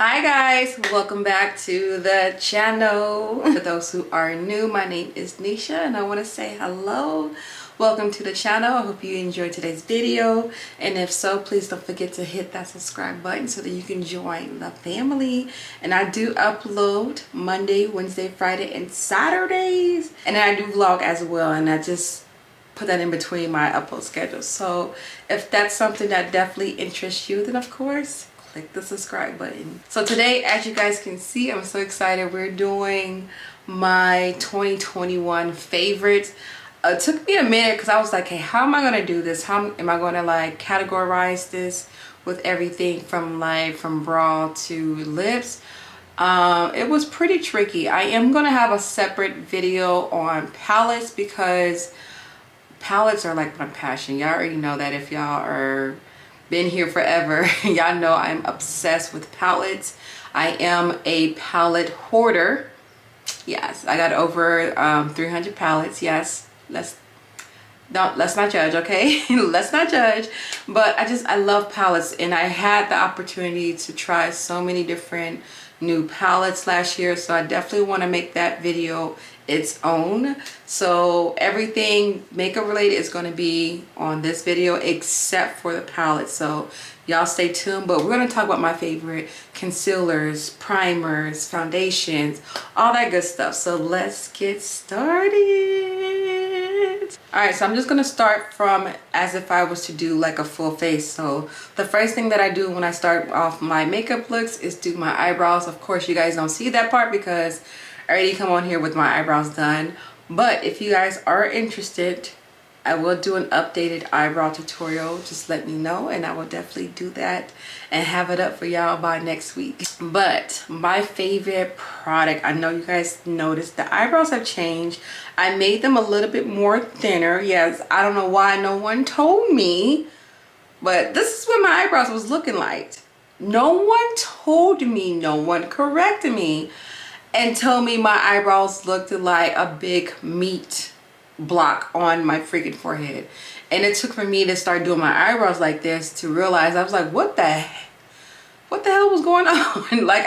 Hi guys, welcome back to the channel. For those who are new, my name is Nisha and I want to say hello. Welcome to the channel. I hope you enjoyed today's video, and if so, please don't forget to hit that subscribe button so that you can join the family. And I do upload Monday, Wednesday, Friday, and Saturdays, and then I do vlog as well, and I just put that in between my upload schedule. So if that's something that definitely interests you, then of course click the subscribe button. So today, as you guys can see, I'm so excited. We're doing my 2021 favorites. It took me a minute because I was like, hey, how am I gonna do this? How am I gonna like categorize this with everything from brow to lips? It was pretty tricky. I am gonna have a separate video on palettes because palettes are like my passion. Y'all already know that. If y'all are been here forever, y'all know I'm obsessed with palettes. I am a palette hoarder. Yes, I got over 300 palettes. Yes, let's not judge, okay? Let's not judge. But I love palettes, and I had the opportunity to try so many different new palettes last year, so I definitely want to make that video its own. So everything makeup related is going to be on this video except for the palette, so y'all stay tuned. But we're going to talk about my favorite concealers, primers, foundations, all that good stuff. So let's get started. All right, so I'm just going to start from as if I was to do like a full face. So the first thing that I do when I start off my makeup looks is do my eyebrows. Of course, you guys don't see that part because I already come on here with my eyebrows done. But if you guys are interested, I will do an updated eyebrow tutorial. Just let me know and I will definitely do that and have it up for y'all by next week. But my favorite product, I know you guys noticed the eyebrows have changed. I made them a little bit more thinner. Yes, I don't know why no one told me, but this is what my eyebrows was looking like. No one told me, no one corrected me and told me my eyebrows looked like a big meat block on my freaking forehead. And it took for me to start doing my eyebrows like this to realize, I was like, what the hell was going on? Like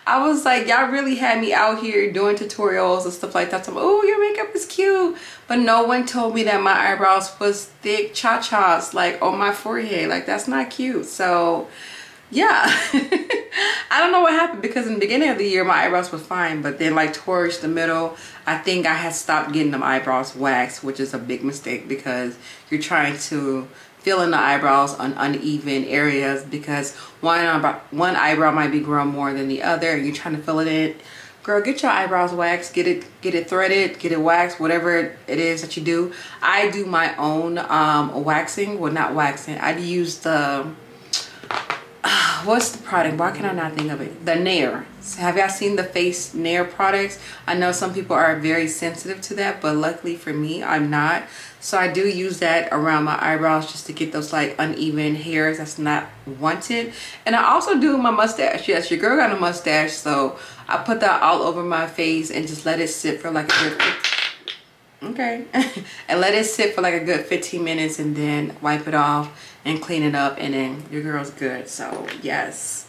I was like, y'all really had me out here doing tutorials and stuff like that. So, oh, your makeup is cute, but no one told me that my eyebrows was thick cha-chas like on my forehead. Like, that's not cute. So yeah. I don't know what happened, because in the beginning of the year my eyebrows were fine, but then like towards the middle I think I had stopped getting them eyebrows waxed, which is a big mistake because you're trying to fill in the eyebrows on uneven areas because one eyebrow might be growing more than the other and you're trying to fill it in. Girl, get your eyebrows waxed, get it threaded, get it waxed, whatever it is that you do. I do my own waxing. Well, not waxing, I use the what's the product? Why can I not think of it? The Nair. So have y'all seen the face Nair products? I know some people are very sensitive to that, but luckily for me, I'm not. So I do use that around my eyebrows just to get those like uneven hairs that's not wanted. And I also do my mustache. Yes, your girl got a mustache, so I put that all over my face and just let it sit for like a good and let it sit for like a good 15 minutes and then wipe it off and clean it up, and then your girl's good. So yes,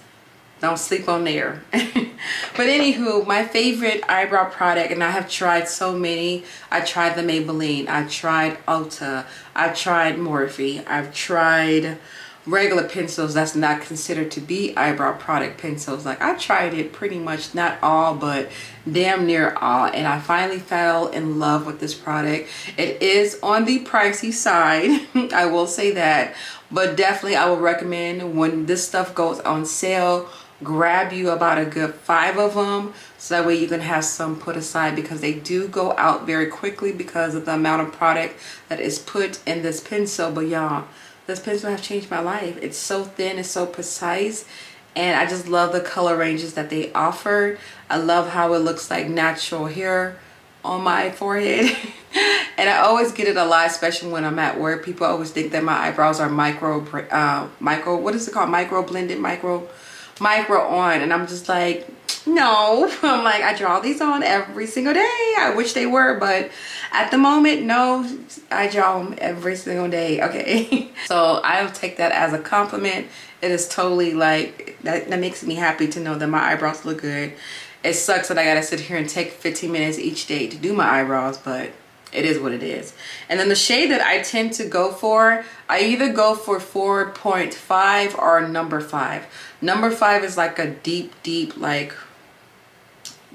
don't sleep on there. But anywho, my favorite eyebrow product, and I have tried so many. I tried the Maybelline, I tried Ulta, I tried Morphe, I've tried regular pencils that's not considered to be eyebrow product pencils. Like, I tried it pretty much, not all, but damn near all, and I finally fell in love with this product. It is on the pricey side, I will say that, but definitely I would recommend when this stuff goes on sale, grab you about a good 5 of them so that way you can have some put aside, because they do go out very quickly because of the amount of product that is put in this pencil. But y'all, this pencil has changed my life. It's so thin, it's so precise, and I just love the color ranges that they offer. I love how it looks like natural hair on my forehead. And I always get it a lot, especially when I'm at work. People always think that my eyebrows are micro, what is it called? Micro blended, micro micro on, and I'm just like, no. I'm like, I draw these on every single day. I wish they were, but at the moment, no, I draw them every single day. Okay. So I'll take that as a compliment. It is totally like, that makes me happy to know that my eyebrows look good. It sucks that I gotta sit here and take 15 minutes each day to do my eyebrows, but it is what it is. And then the shade that I tend to go for, I either go for 4.5 or number 5. Number 5 is like a deep like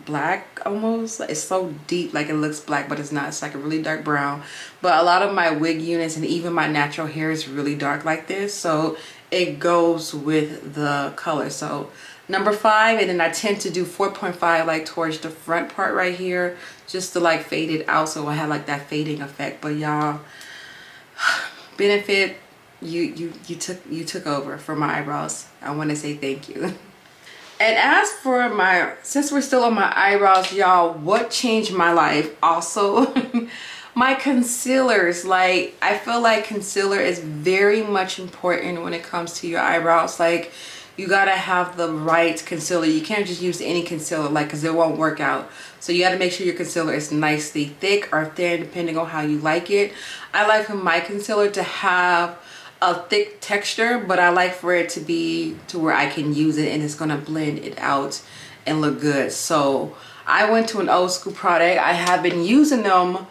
black almost. It's so deep, like it looks black, but it's not. It's like a really dark brown. But a lot of my wig units and even my natural hair is really dark like this, so it goes with the color. So number 5, and then I tend to do 4.5 like towards the front part right here, just to like fade it out, so I have like that fading effect. But y'all, Benefit, you took over for my eyebrows. I want to say thank you. And as for my, since we're still on my eyebrows, y'all, what changed my life also? My concealers. Like, I feel like concealer is very much important when it comes to your eyebrows. Like, you gotta have the right concealer. You can't just use any concealer, like, because it won't work out. So you gotta make sure your concealer is nicely thick or thin, depending on how you like it. I like for my concealer to have a thick texture, but I like for it to be to where I can use it and it's gonna blend it out and look good. So I went to an old school product. I have been using them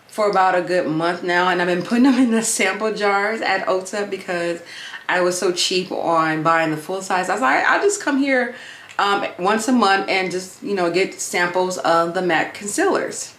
for about a good month now, and I've been putting them in the sample jars at Ulta because I was so cheap on buying the full size. I was like, I'll just come here once a month and just, you know, get samples of the MAC concealers.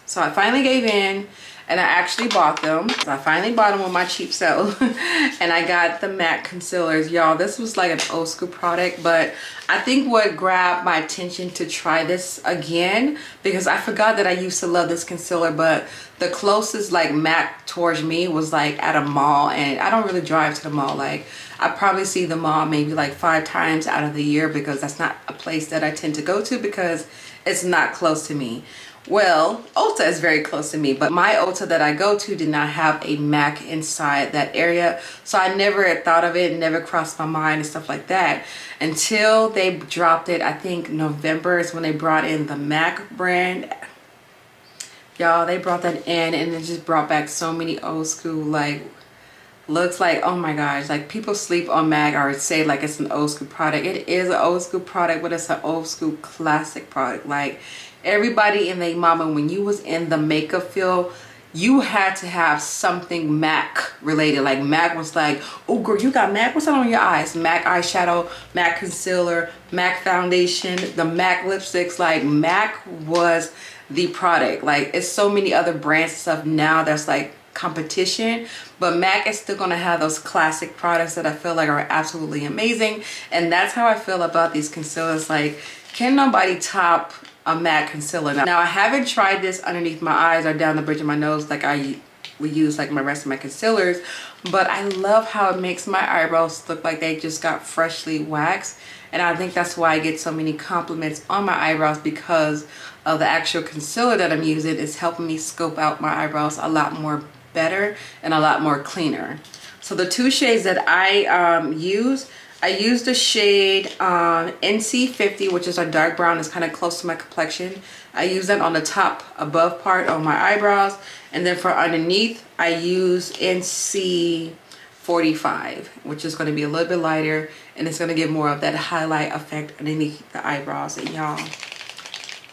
So I finally gave in and I actually bought them. I finally bought them on my cheap sale and I got the MAC concealers. Y'all, this was like an old school product, but I think what grabbed my attention to try this again, because I forgot that I used to love this concealer, but the closest like MAC towards me was like at a mall, and I don't really drive to the mall. Like, I probably see the mall maybe like 5 times out of the year, because that's not a place that I tend to go to because it's not close to me. Well, Ulta is very close to me, but my Ulta that I go to did not have a MAC inside that area, so I never had thought of it, never crossed my mind and stuff like that until they dropped it. I think November is when they brought in the MAC brand. Y'all, they brought that in and it just brought back so many old school like looks. Like, oh my gosh, like people sleep on MAC or say like it's an old school product. It is an old school product, but it's an old school classic product. Like, everybody and their mama, when you was in the makeup field, you had to have something MAC related. Like, MAC was like, oh girl, you got MAC? What's that on your eyes? MAC eyeshadow, MAC concealer, MAC foundation, the MAC lipsticks. Like, MAC was the product. Like, it's so many other brands and stuff now that's like competition, but MAC is still gonna have those classic products that I feel like are absolutely amazing. And that's how I feel about these concealers. Like, can nobody top a MAC concealer. Now, I haven't tried this underneath my eyes or down the bridge of my nose like I would use like my rest of my concealers, but I love how it makes my eyebrows look like they just got freshly waxed. And I think that's why I get so many compliments on my eyebrows, because of the actual concealer that I'm using is helping me scope out my eyebrows a lot more better and a lot more cleaner. So the 2 shades that I use the shade NC50, which is a dark brown. It's kind of close to my complexion. I use that on the top above part of my eyebrows. And then for underneath, I use NC45, which is going to be a little bit lighter. And it's going to give more of that highlight effect underneath the eyebrows. And y'all,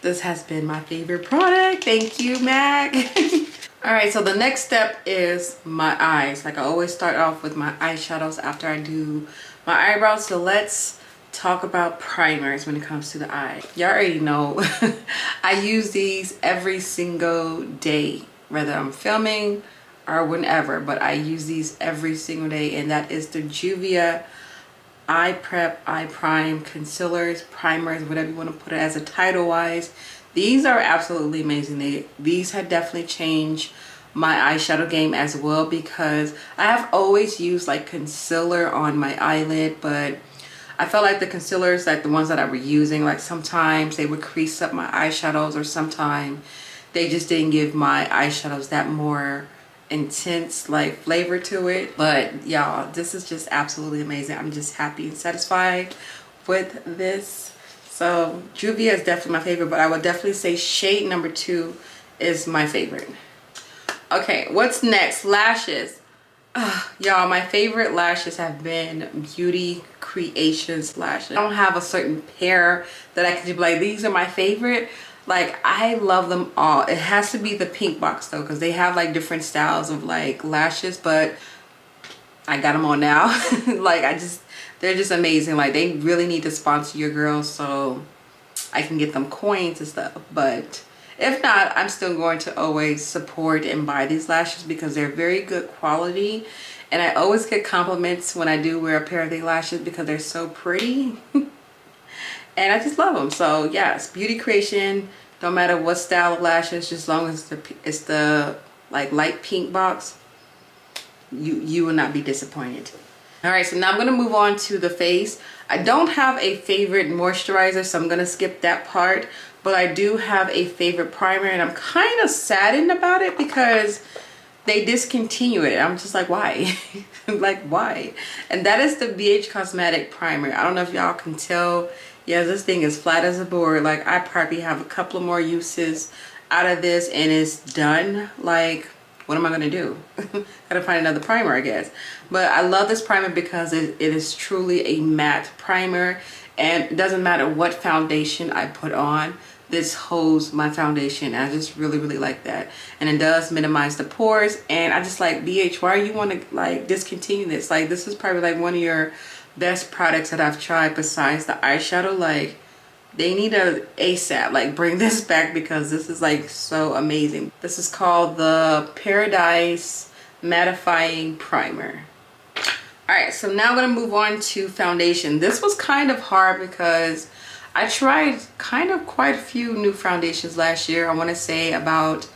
this has been my favorite product. Thank you, MAC. All right, so the next step is my eyes. Like, I always start off with my eyeshadows after I do my eyebrows. So let's talk about primers when it comes to the eye. Y'all already know I use these every single day, whether I'm filming or whenever, but I use these every single day, and that is the Juvia Eye Prep, Eye Prime, concealers, primers, whatever you want to put it as a title wise. These are absolutely amazing. These have definitely changed my eyeshadow game as well, because I have always used like concealer on my eyelid, but I felt like the concealers, like the ones that I were using, like sometimes they would crease up my eyeshadows, or sometimes they just didn't give my eyeshadows that more intense like flavor to it. But y'all, this is just absolutely amazing. I'm just happy and satisfied with this. So Juvia is definitely my favorite, but I would definitely say shade number 2 is my favorite. Okay, what's next? Lashes. Y'all, my favorite lashes have been Beauty Creations lashes. I don't have a certain pair that I can do, like these are my favorite. Like, I love them all. It has to be the pink box though, because they have like different styles of like lashes, but I got them on now. Like, they're just amazing. Like, they really need to sponsor your girls so I can get them coins and stuff. But if not, I'm still going to always support and buy these lashes because they're very good quality. And I always get compliments when I do wear a pair of these lashes because they're so pretty. And I just love them. So yes, Beauty Creation, no matter what style of lashes, just as long as it's the like light pink box, you will not be disappointed. All right, so now I'm going to move on to the face. I don't have a favorite moisturizer, so I'm going to skip that part. But I do have a favorite primer, and I'm kind of saddened about it because they discontinue it. I'm just like, why? Like, why? And that is the BH Cosmetic Primer. I don't know if y'all can tell. Yeah, this thing is flat as a board. Like, I probably have a couple of more uses out of this and it's done. Like, what am I gonna do? Gotta find another primer, I guess. But I love this primer because it is truly a matte primer, and it doesn't matter what foundation I put on, this holds my foundation. I just really like that. And it does minimize the pores. And I just like, BH, why you want to like discontinue this? Like, this is probably like one of your best products that I've tried besides the eyeshadow. Like, they need a ASAP, like, bring this back because this is like so amazing. This is called the Paradise Mattifying Primer. All right, so now I'm gonna move on to foundation. This was kind of hard because I tried kind of quite a few new foundations last year. I want to say about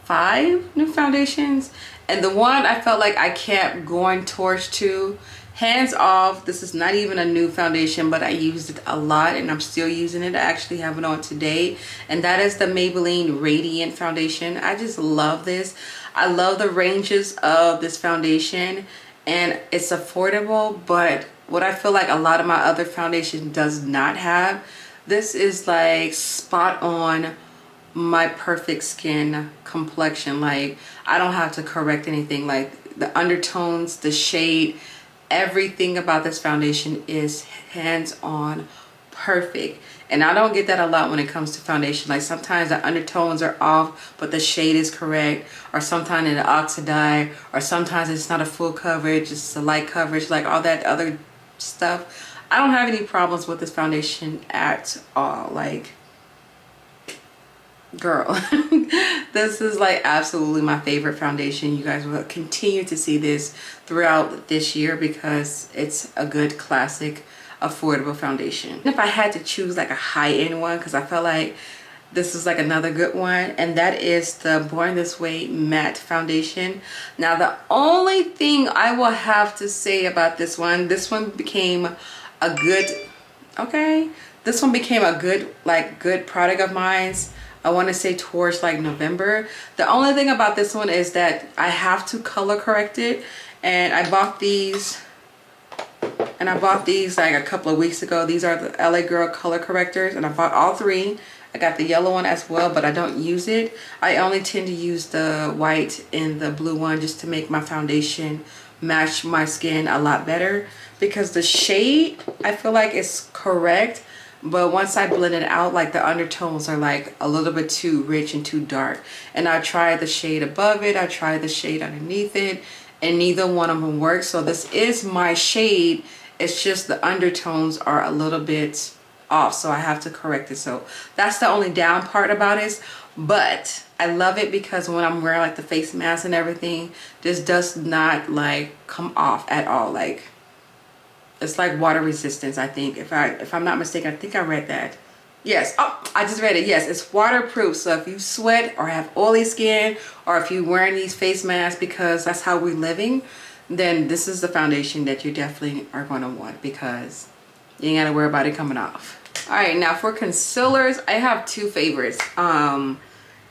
5 new foundations, and the one I felt like I kept going towards to, hands off, this is not even a new foundation, but I used it a lot and I'm still using it. I actually have it on today, and that is the Maybelline Radiant Foundation. I just love this. I love the ranges of this foundation, and it's affordable, but what I feel like a lot of my other foundation does not have, this is like spot on my perfect skin complexion. Like, I don't have to correct anything. Like, the undertones, the shade, everything about this foundation is hands-on perfect. And I don't get that a lot when it comes to foundation. Like, sometimes the undertones are off but the shade is correct, or sometimes it oxidize, or sometimes it's not a full coverage, it's a light coverage, like all that other stuff. I don't have any problems with this foundation at all. Like, girl, this is like absolutely my favorite foundation. You guys will continue to see this throughout this year because it's a good classic affordable foundation. If I had to choose like a high-end one, because I felt like this is like another good one, and that is the Born This Way Matte Foundation. Now, the only thing I will have to say about this one became a good, this one became a good product of mine. I want to say towards like November. The only thing about this one is that I have to color correct it, and I bought these like a couple of weeks ago. These are the LA Girl color correctors, and I bought all 3. I got the yellow one as well, but I don't use it. I only tend to use the white and the blue one just to make my foundation match my skin a lot better, because the shade I feel like is correct, but once I blend it out, like, the undertones are like a little bit too rich and too dark. And I tried the shade above it, I tried the shade underneath it, and neither one of them works. So this is my shade, it's just the undertones are a little bit off, so I have to correct it. So that's the only down part about it. But I love it because when I'm wearing like the face mask and everything, this does not like come off at all. Like, it's like water resistance, I think. If I'm not mistaken, I think I read that. Yes, oh, I just read it. Yes, it's waterproof. So if you sweat or have oily skin, or if you're wearing these face masks because that's how we're living, then this is the foundation that you definitely are going to want, because you ain't got to worry about it coming off. All right, now for concealers, I have 2 favorites.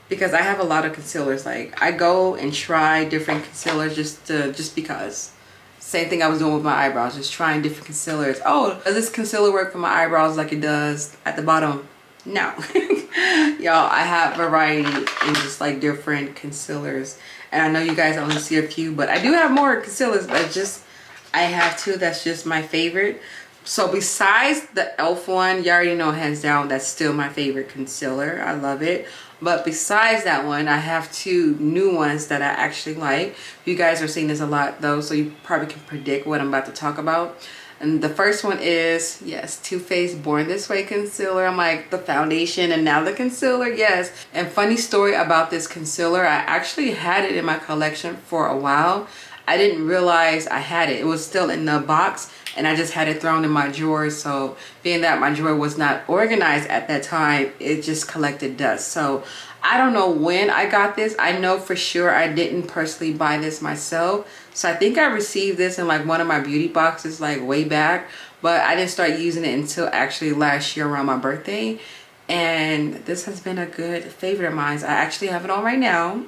Because I have a lot of concealers. Like, I go and try different concealers just because. Same thing I was doing with my eyebrows, just trying different concealers. Oh, does this concealer work for my eyebrows like it does at the bottom? No. Y'all, I have variety in just like different concealers. And I know you guys only see a few, but I do have more concealers, but just, I have two that's just my favorite. So besides the e.l.f. one, you already know hands down, that's still my favorite concealer. I love it. But besides that one, I have two new ones that I actually like. You guys are seeing this a lot though, so you probably can predict what I'm about to talk about. And the first one is, yes, Too Faced Born This Way concealer. I'm like, the foundation and now the concealer, yes. And funny story about this concealer, I actually had it in my collection for a while. I didn't realize I had it. It was still in the box and I just had it thrown in my drawer. So being that my drawer was not organized at that time, it just collected dust. So I don't know when I got this. I know for sure I didn't personally buy this myself. So I think I received this in like one of my beauty boxes like way back, but I didn't start using it until actually last year around my birthday. And this has been a good favorite of mine. I actually have it on right now.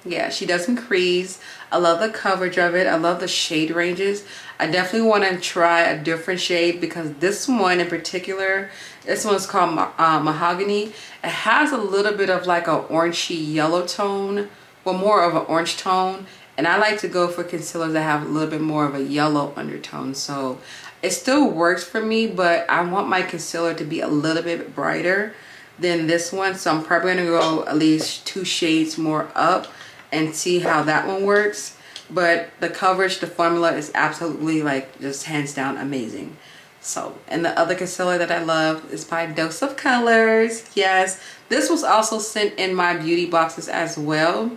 Yeah, she doesn't crease. I love the coverage of it. I love the shade ranges. I definitely want to try a different shade because this one in particular, this one's called Mahogany. It has a little bit of like a orangey yellow tone, well, more of an orange tone. And I like to go for concealers that have a little bit more of a yellow undertone. So it still works for me, but I want my concealer to be a little bit brighter than this one. So I'm probably going to go at least 2 shades more up and see how that one works. But the coverage, the formula is absolutely like just hands down amazing. So, and the other concealer that I love is by Dose of Colors. Yes, this was also sent in my beauty boxes as well.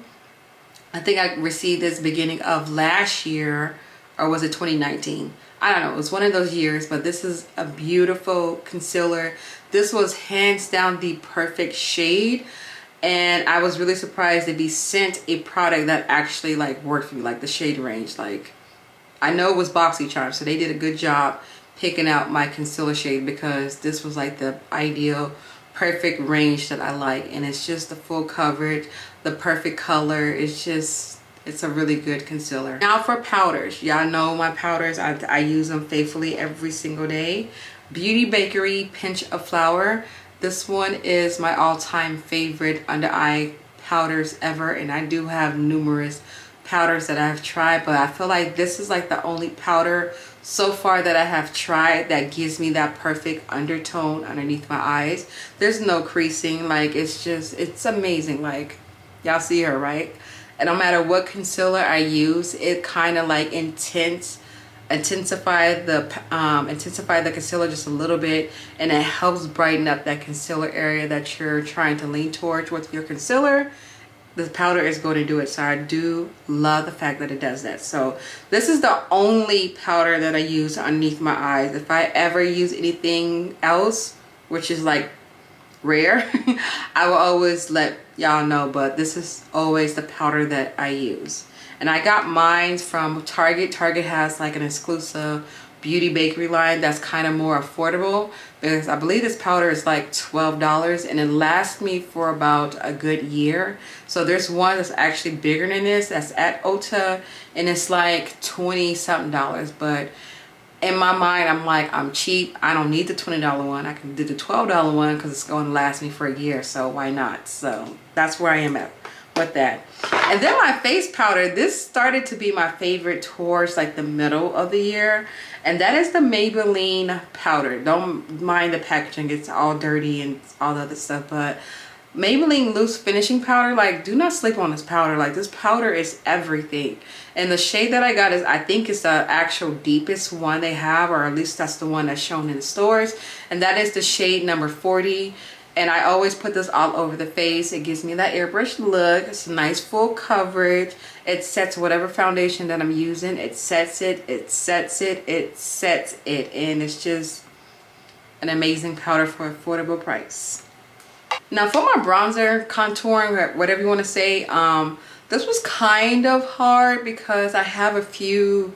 I think I received this beginning of last year, or was it 2019? I don't know, it was one of those years, but this is a beautiful concealer. This was hands down the perfect shade. And I was really surprised to be sent a product that actually like worked for me, like the shade range. Like, I know it was BoxyCharm, so they did a good job picking out my concealer shade because this was like the ideal perfect range that I like. And it's just the full coverage, the perfect color. It's just, it's a really good concealer. Now for powders. Y'all know my powders, I use them faithfully every single day. Beauty Bakery Pinch of Flour. This one is my all-time favorite under eye powders ever, and I do have numerous powders that I've tried, but I feel like this is like the only powder so far that I have tried that gives me that perfect undertone underneath my eyes. There's no creasing, like it's just, it's amazing. Like, y'all see her, right? And no matter what concealer I use, it kind of like intensify the concealer just a little bit, and it helps brighten up that concealer area that you're trying to lean towards with your concealer. The powder is going to do it. So I do love the fact that it does that. So this is the only powder that I use underneath my eyes. If I ever use anything else, which is like rare, I will always let y'all know, but this is always the powder that I use. And I got mine from Target. Target has like an exclusive Beauty Bakery line that's kind of more affordable, because I believe this powder is like $12 and it lasts me for about a good year. So there's one that's actually bigger than this that's at Ulta and it's like 20 something dollars. But in my mind, I'm like, I'm cheap. I don't need the $20 one. I can do the $12 one because it's going to last me for a year. So why not? So that's where I am at with that. And then my face powder, this started to be my favorite towards like the middle of the year, and that is the Maybelline Powder. Don't mind the packaging, it's all dirty and all the other stuff, but Maybelline Loose Finishing Powder, like, do not sleep on this powder. Like, this powder is everything. And the shade that I got is, I think it's the actual deepest one they have, or at least that's the one that's shown in the stores, and that is the shade number 40. And I always put this all over the face. It gives me that airbrush look. It's a nice full coverage. It sets whatever foundation that I'm using. It sets it, it sets it, it sets it. And it's just an amazing powder for an affordable price. Now for my bronzer, contouring, whatever you want to say, this was kind of hard because I have a few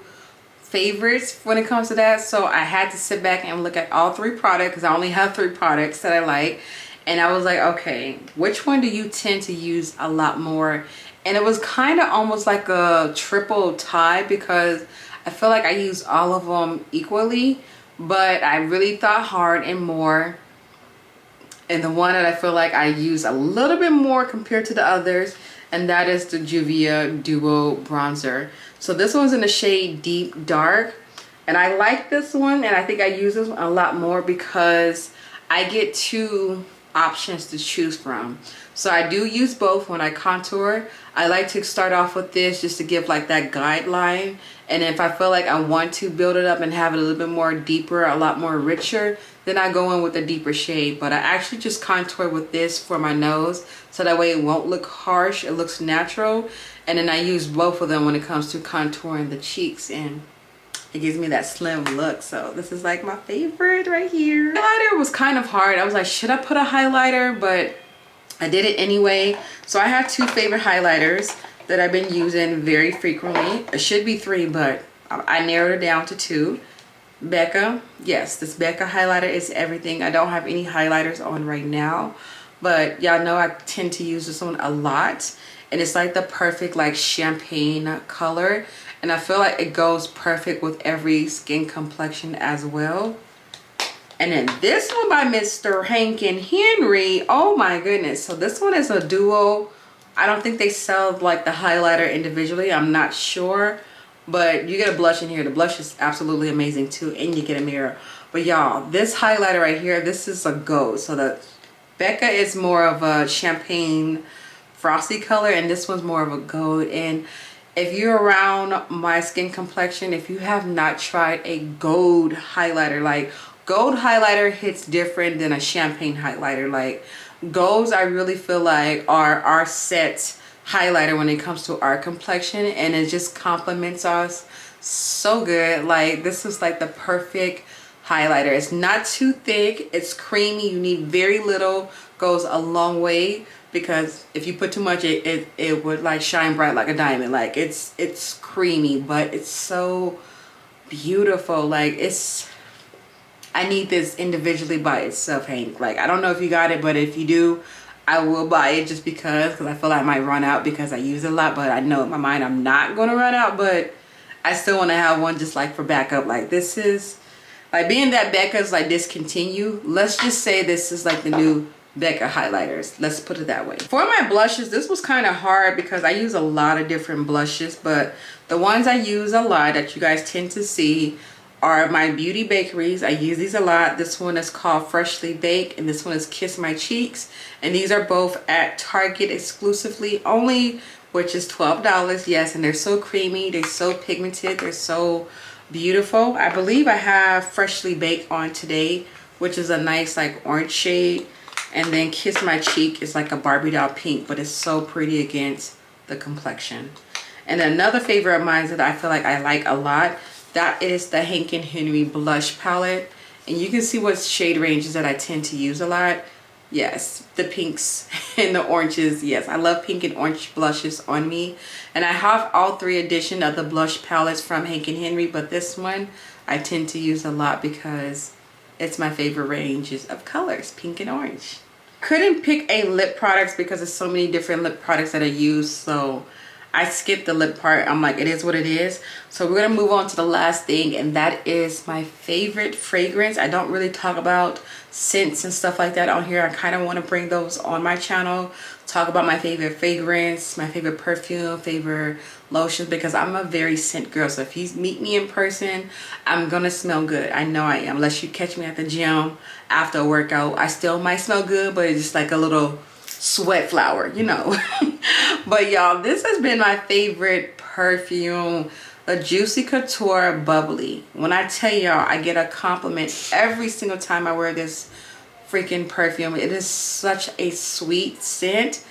favorites when it comes to that. So I had to sit back and look at all 3 products because I only have 3 products that I like. And I was like, okay, which one do you tend to use a lot more? And it was kind of almost like a triple tie because I feel like I use all of them equally, but I really thought hard and more. And the one that I feel like I use a little bit more compared to the others, and that is the Juvia Duo Bronzer. So this one's in the shade Deep Dark, and I like this one, and I think I use this one a lot more because I get two options to choose from. So I do use both when I contour. I like to start off with this just to give like that guideline, and if I feel like I want to build it up and have it a little bit more deeper, a lot more richer, then I go in with a deeper shade. But I actually just contour with this for my nose, so that way it won't look harsh, it looks natural. And then I use both of them when it comes to contouring the cheeks, and it gives me that slim look. So this is like my favorite right here. Highlighter was kind of hard. I was like, should I put a highlighter? But I did it anyway. So I have two favorite highlighters that I've been using very frequently. It should be three, but I narrowed it down to two. Becca, yes, this Becca highlighter is everything. I don't have any highlighters on right now, but y'all know I tend to use this one a lot, and it's like the perfect like champagne color, and I feel like it goes perfect with every skin complexion as well. And then this one by Mr. Hankin Henry, oh my goodness. So this one is a duo. I don't think they sell like the highlighter individually, I'm not sure, but you get a blush in here. The blush is absolutely amazing too, and you get a mirror. But y'all, this highlighter right here, this is a gold. So the Becca is more of a champagne frosty color, and this one's more of a gold. And if you're around my skin complexion, if you have not tried a gold highlighter, like gold highlighter hits different than a champagne highlighter. Like golds, I really feel like are our set highlighter when it comes to our complexion, and it just complements us so good. Like this is like the perfect highlighter. It's not too thick, it's creamy, you need very little, goes a long way, because if you put too much it would like shine bright like a diamond. Like it's creamy, but it's so beautiful. Like I need this individually by itself, Hank. Like I don't know if you got it, but if you do, I will buy it just because I feel like I might run out because I use it a lot. But I know in my mind I'm not going to run out, but I still want to have one just like for backup. Like this is like, being that Becca's like discontinued, let's just say this is like the new Becca highlighters. Let's put it that way. For my blushes, this was kind of hard because I use a lot of different blushes, but the ones I use a lot that you guys tend to see are my Beauty Bakeries. I use these a lot. This one is called Freshly Baked, and this one is Kiss My Cheeks. And these are both at Target exclusively only, which is $12. Yes, and they're so creamy. They're so pigmented. They're so beautiful. I believe I have Freshly Baked on today, which is a nice like orange shade. And then Kiss My Cheek is like a Barbie doll pink, but it's so pretty against the complexion. And another favorite of mine that I feel like I like a lot, that is the Hankin Henry blush palette. And you can see what shade ranges that I tend to use a lot. Yes, the pinks and the oranges. Yes, I love pink and orange blushes on me. And I have all three editions of the blush palettes from Hankin Henry, but this one I tend to use a lot because it's my favorite ranges of colors, pink and orange. Couldn't pick a lip products because there's so many different lip products that I use, so I skipped the lip part. I'm like, it is what it is. So we're gonna move on to the last thing, and that is my favorite fragrance. I don't really talk about scents and stuff like that on here. I kind of want to bring those on my channel, talk about my favorite fragrance, my favorite perfume, favorite lotions, because I'm a very scent girl. So if you meet me in person, I'm gonna smell good. I know I am. Unless you catch me at the gym after a workout, I still might smell good, but it's just like a little sweat flower, you know. But y'all, this has been my favorite perfume, the Juicy Couture Bubbly. When I tell y'all, I get a compliment every single time I wear this freaking perfume. It is such a sweet scent,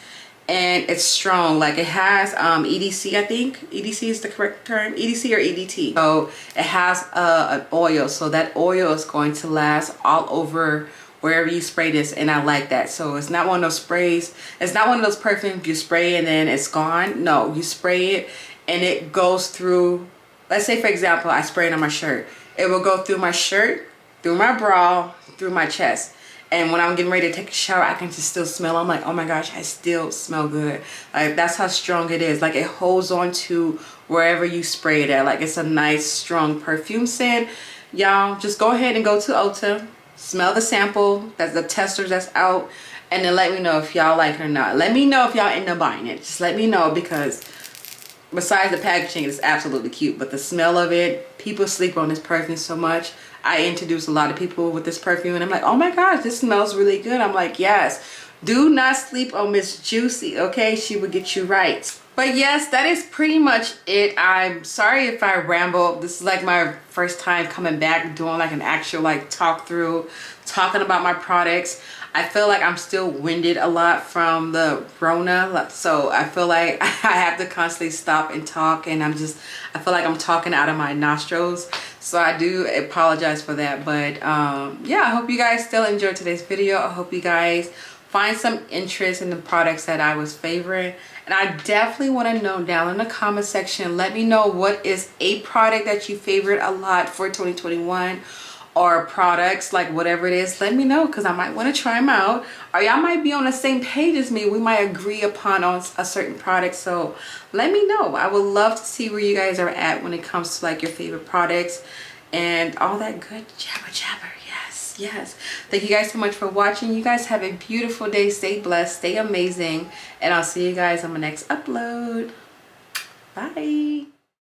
and it's strong. Like it has EDC, I think EDC is the correct term, EDC or EDT. So it has an oil, so that oil is going to last all over wherever you spray this, and I like that. So it's not one of those sprays, it's not one of those perfumes you spray and then it's gone. No, you spray it and it goes through. Let's say for example, I spray it on my shirt. It will go through my shirt, through my bra, through my chest, and when I'm getting ready to take a shower, I can just still smell. I'm like, oh my gosh, I still smell good. Like, that's how strong it is. Like, it holds on to wherever you spray it at. Like, it's a nice strong perfume scent. Y'all just go ahead and go to Ulta, smell the sample, that's the testers that's out, and then let me know if y'all like it or not. Let me know if y'all end up buying it. Just let me know, because besides the packaging, it's absolutely cute, but the smell of it, people sleep on this perfume so much. I introduced a lot of people with this perfume and I'm like, oh my gosh, this smells really good. I'm like, yes, do not sleep on Miss Juicy, okay? She will get you right. But yes, that is pretty much it. I'm sorry if I ramble. This is like my first time coming back doing like an actual like talk through, talking about my products. I feel like I'm still winded a lot from the Rona, so I feel like I have to constantly stop and talk, and I feel like I'm talking out of my nostrils, so I do apologize for that. But yeah, I hope you guys still enjoyed today's video. I hope you guys find some interest in the products that I was favoring, and I definitely want to know down in the comment section, let me know what is a product that you favored a lot for 2021, or products, like whatever it is. Let me know, because I might want to try them out, or y'all might be on the same page as me. We might agree upon on a certain product, so let me know. I would love to see where you guys are at when it comes to like your favorite products and all that good jabber jabber. Yes, thank you guys so much for watching. You guys have a beautiful day. Stay blessed, stay amazing, and I'll see you guys on my next upload. Bye.